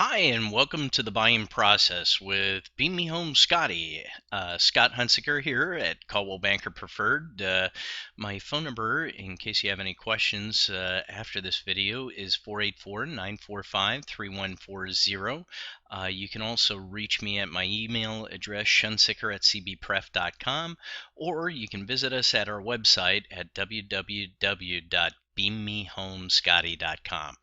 Hi, and welcome to the buying process with Beam Me Home Scotty. Scott Hunsaker here at Caldwell Banker Preferred. My phone number, in case you have any questions after this video, is 484-945-3140. You can also reach me at my email address, shunsicker@cbpref.com, or you can visit us at our website at www.beammehomescotty.com.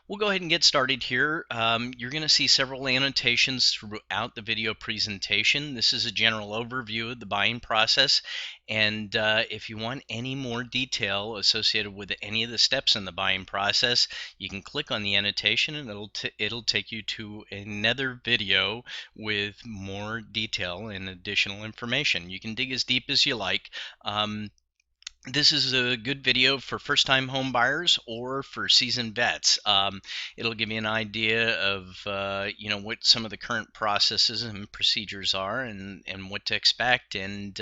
We'll go ahead and get started here. You're going to see several annotations throughout the video presentation. This is a general overview of the buying process, and if you want any more detail associated with any of the steps in the buying process, you can click on the annotation and it'll take you to another video with more detail and additional information. You can dig as deep as you like. This is a good video for first-time home buyers or for seasoned vets. It'll give you an idea of what some of the current processes and procedures are, and what to expect, and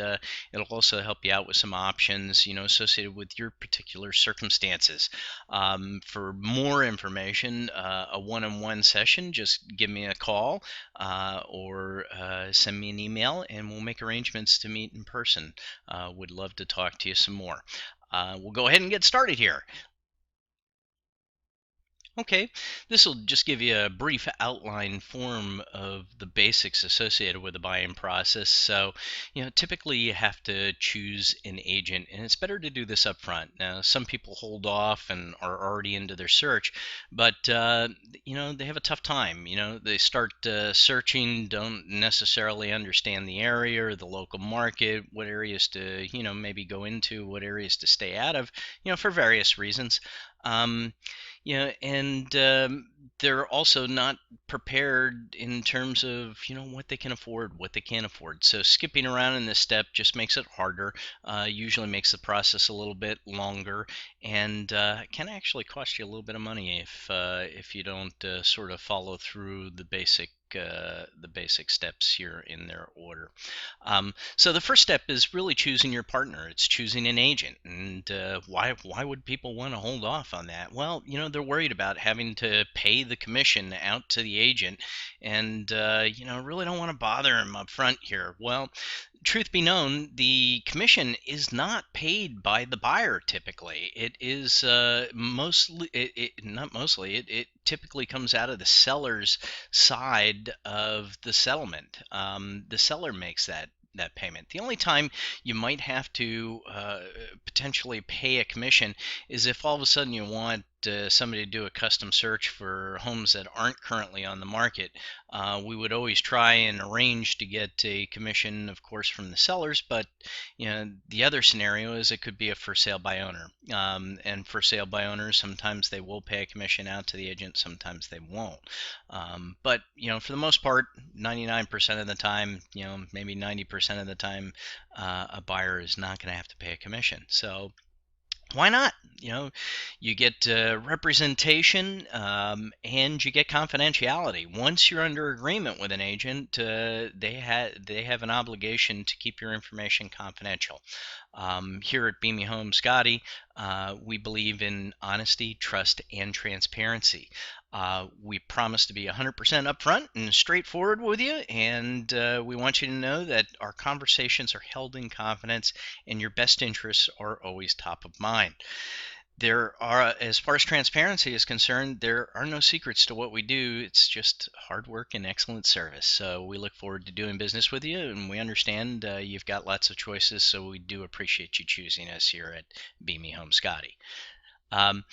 it'll also help you out with some options associated with your particular circumstances. For more information, a one-on-one session, just give me a call or send me an email, and we'll make arrangements to meet in person. Would love to talk to you some more. We'll go ahead and get started here. Okay, this will just give you a brief outline form of the basics associated with the buying process. So, typically you have to choose an agent, and it's better to do this up front. Now, some people hold off and are already into their search, but they have a tough time. They start searching, don't necessarily understand the area or the local market, what areas to, maybe go into, what areas to stay out of, for various reasons. And they're also not prepared in terms of what they can afford, what they can't afford. So skipping around in this step just makes it harder. Usually makes the process a little bit longer, and can actually cost you a little bit of money if you don't sort of follow through the basic steps here in their order. So the first step is really choosing your partner. It's choosing an agent. And why would people want to hold off on that? Well, they're worried about having to pay the commission out to the agent, and really don't want to bother them up front here. Well, truth be known, the commission is not paid by the buyer typically. It is not mostly, it typically comes out of the seller's side of the settlement. The seller makes that payment. The only time you might have to potentially pay a commission is if all of a sudden you want somebody to do a custom search for homes that aren't currently on the market. We would always try and arrange to get a commission, of course, from the sellers, but the other scenario is it could be a for sale by owner. And for sale by owners, sometimes they will pay a commission out to the agent, sometimes they won't. But for the most part, 99% of the time, maybe 90% of the time, a buyer is not going to have to pay a commission. So why not? You get representation, and you get confidentiality. Once you're under agreement with an agent, they have an obligation to keep your information confidential. Here at Beam Me Home Scotty, we believe in honesty, trust, and transparency. We promise to be 100% upfront and straightforward with you, and we want you to know that our conversations are held in confidence and your best interests are always top of mind. As far as transparency is concerned, there are no secrets to what we do. It's just hard work and excellent service. So we look forward to doing business with you, and we understand you've got lots of choices, so we do appreciate you choosing us here at Beam Me Home Scotty. The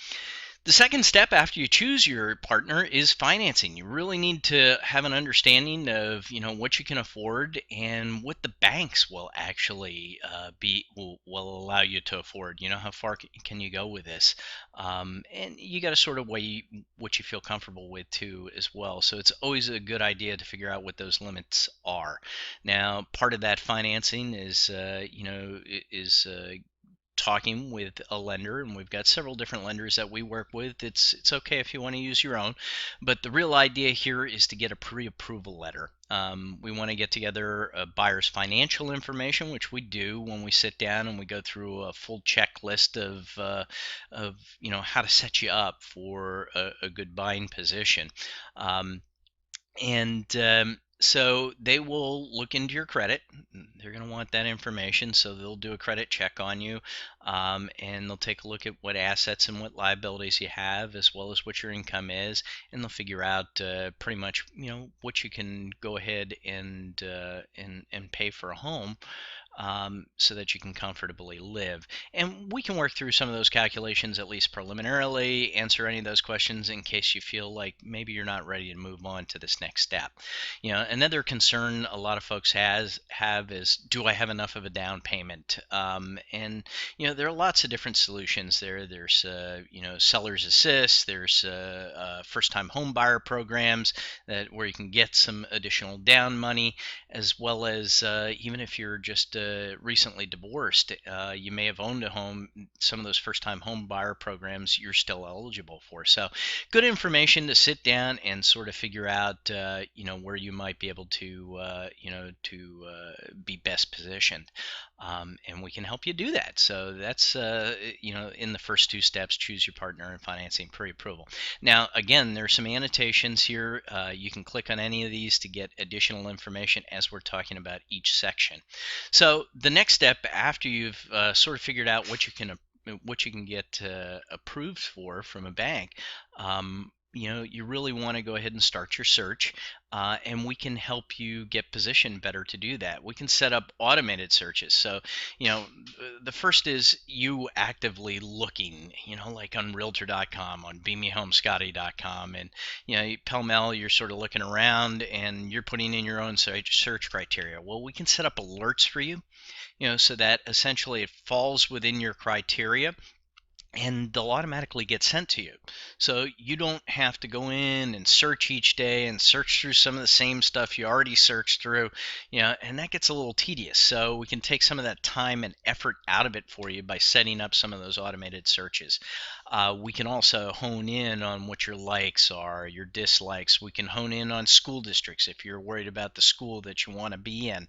second step after you choose your partner is financing. You really need to have an understanding of what you can afford and what the banks will actually will allow you to afford. How far can you go with this, and you got to sort of weigh what you feel comfortable with too as well. So it's always a good idea to figure out what those limits are. Now, part of that financing is talking with a lender, and we've got several different lenders that we work with. It's okay if you want to use your own, but the real idea here is to get a pre-approval letter. We want to get together a buyer's financial information, which we do when we sit down and we go through a full checklist of how to set you up for a good buying position. And so they will look into your credit. They're going to want that information, so they'll do a credit check on you, and they'll take a look at what assets and what liabilities you have, as well as what your income is, and they'll figure out pretty much, what you can go ahead and pay for a home, so that you can comfortably live. And we can work through some of those calculations, at least preliminarily, answer any of those questions in case you feel like maybe you're not ready to move on to this next step. Another concern a lot of folks have is, do I have enough of a down payment? And there are lots of different solutions there. There's seller's assist. There's first-time home buyer programs where you can get some additional down money, as well as even if you're just recently divorced, you may have owned a home. Some of those first-time home buyer programs you're still eligible for. So, good information to sit down and sort of figure out, where you might be able to, be best positioned, and we can help you do that. So that's, in the first two steps: choose your partner and financing pre-approval. Now, again, there are some annotations here. You can click on any of these to get additional information as we're talking about each section. So the next step, after you've sort of figured out what you can get approved for from a bank, you really want to go ahead and start your search, and we can help you get positioned better to do that. We can set up automated searches. So, the first is you actively looking, like on Realtor.com, on BeMeHomeScotty.com, and pell mell, you're sort of looking around and you're putting in your own search criteria. Well, we can set up alerts for you, so that essentially it falls within your criteria, and they'll automatically get sent to you. So you don't have to go in and search each day and search through some of the same stuff you already searched through, and that gets a little tedious. So we can take some of that time and effort out of it for you by setting up some of those automated searches. We can also hone in on what your likes are, your dislikes. We can hone in on school districts if you're worried about the school that you want to be in.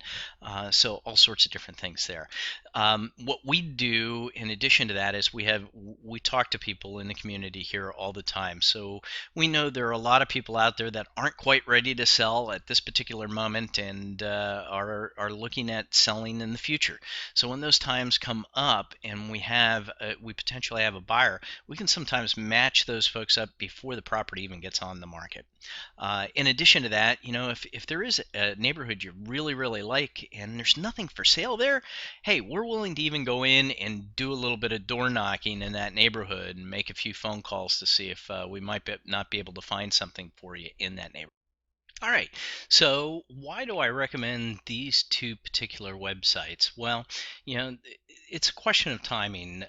So all sorts of different things there. What we do in addition to that is we talk to people in the community here all the time. So we know there are a lot of people out there that aren't quite ready to sell at this particular moment, and are looking at selling in the future. So when those times come up and we potentially have a buyer, we can sometimes match those folks up before the property even gets on the market. In addition to that, if there is a neighborhood you really, really like and there's nothing for sale there, hey, we're willing to even go in and do a little bit of door knocking in that neighborhood and make a few phone calls to see if we might not be able to find something for you in that neighborhood. All right, so why do I recommend these two particular websites? Well, it's a question of timing.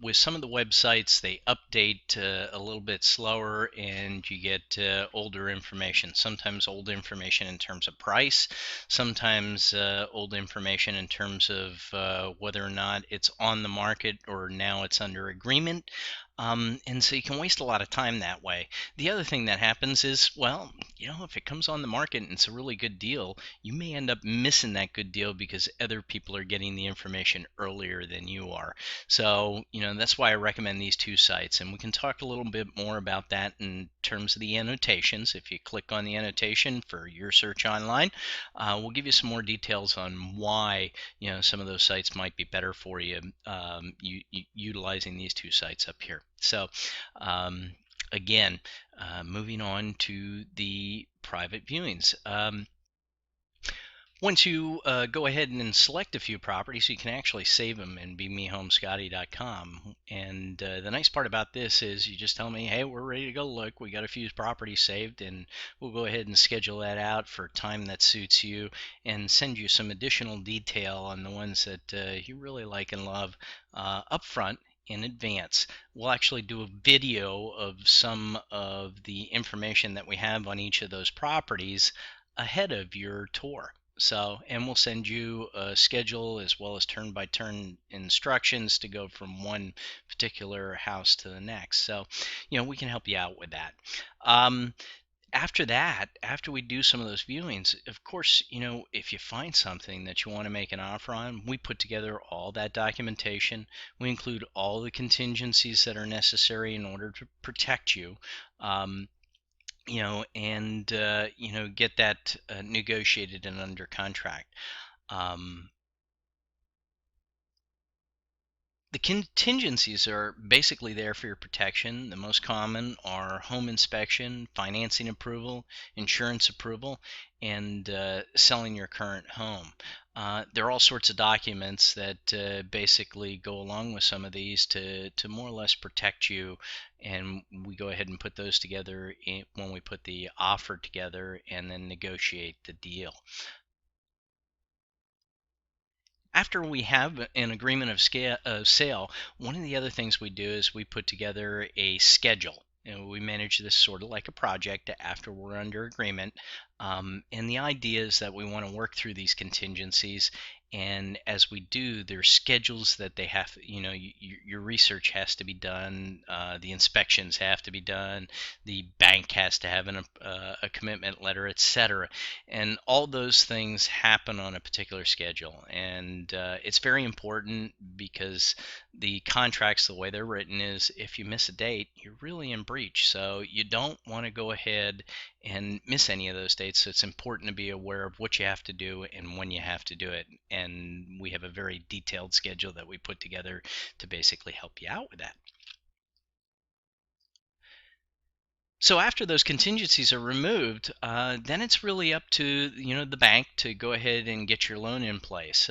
With some of the websites, they update a little bit slower, and you get older information. Sometimes old information in terms of price, sometimes old information in terms of whether or not it's on the market or now it's under agreement. And so you can waste a lot of time that way. The other thing that happens is, well, if it comes on the market and it's a really good deal, you may end up missing that good deal because other people are getting the information earlier than you are. So, that's why I recommend these two sites. And we can talk a little bit more about that in terms of the annotations. If you click on the annotation for your search online, we'll give you some more details on why, some of those sites might be better for you, utilizing these two sites up here. So, again, moving on to the private viewings. Once you go ahead and select a few properties, you can actually save them in BeMeHomeScotty.com. And the nice part about this is you just tell me, hey, we're ready to go look. We got a few properties saved, and we'll go ahead and schedule that out for time that suits you and send you some additional detail on the ones that you really like and love up front in advance. We'll actually do a video of some of the information that we have on each of those properties ahead of your tour. So, and we'll send you a schedule as well as turn-by-turn instructions to go from one particular house to the next. So, we can help you out with that. After that, after we do some of those viewings, of course, if you find something that you want to make an offer on, we put together all that documentation. We include all the contingencies that are necessary in order to protect you. and get that negotiated and under contract. Um, The contingencies are basically there for your protection. The most common are home inspection, financing approval, insurance approval, and selling your current home. There are all sorts of documents that basically go along with some of these to more or less protect you. And we go ahead and put those together when we put the offer together and then negotiate the deal. After we have an agreement of sale, one of the other things we do is we put together a schedule. We manage this sort of like a project after we're under agreement. And the idea is that we want to work through these contingencies. And as we do, there's schedules that they have, your research has to be done, the inspections have to be done, the bank has to have a commitment letter, etc. And all those things happen on a particular schedule. And it's very important because the contracts, the way they're written, is if you miss a date, you're really in breach. So you don't want to go ahead and miss any of those dates. So it's important to be aware of what you have to do and when you have to do it. And we have a very detailed schedule that we put together to basically help you out with that. So after those contingencies are removed, then it's really up to the bank to go ahead and get your loan in place.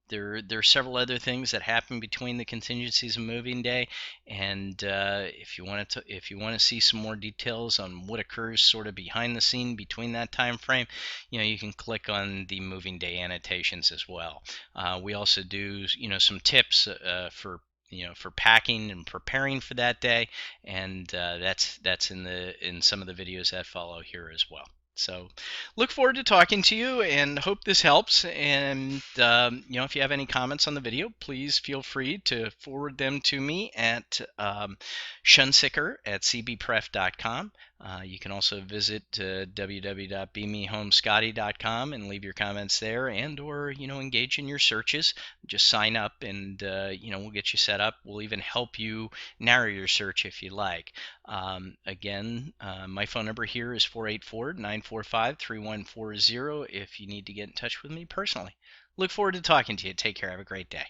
There are several other things that happen between the contingencies and moving day, and if you want to see some more details on what occurs sort of behind the scene between that time frame, you can click on the moving day annotations as well. We also do some tips for packing and preparing for that day, and that's in some of the videos that follow here as well. So look forward to talking to you and hope this helps. And if you have any comments on the video, please feel free to forward them to me at shunsicker@cbpref.com. You can also visit www.bemehomescotty.com and leave your comments there, and or engage in your searches. Just sign up, and we'll get you set up. We'll even help you narrow your search if you like. Again, my phone number here is 484-945-3140 if you need to get in touch with me personally. Look forward to talking to you. Take care. Have a great day.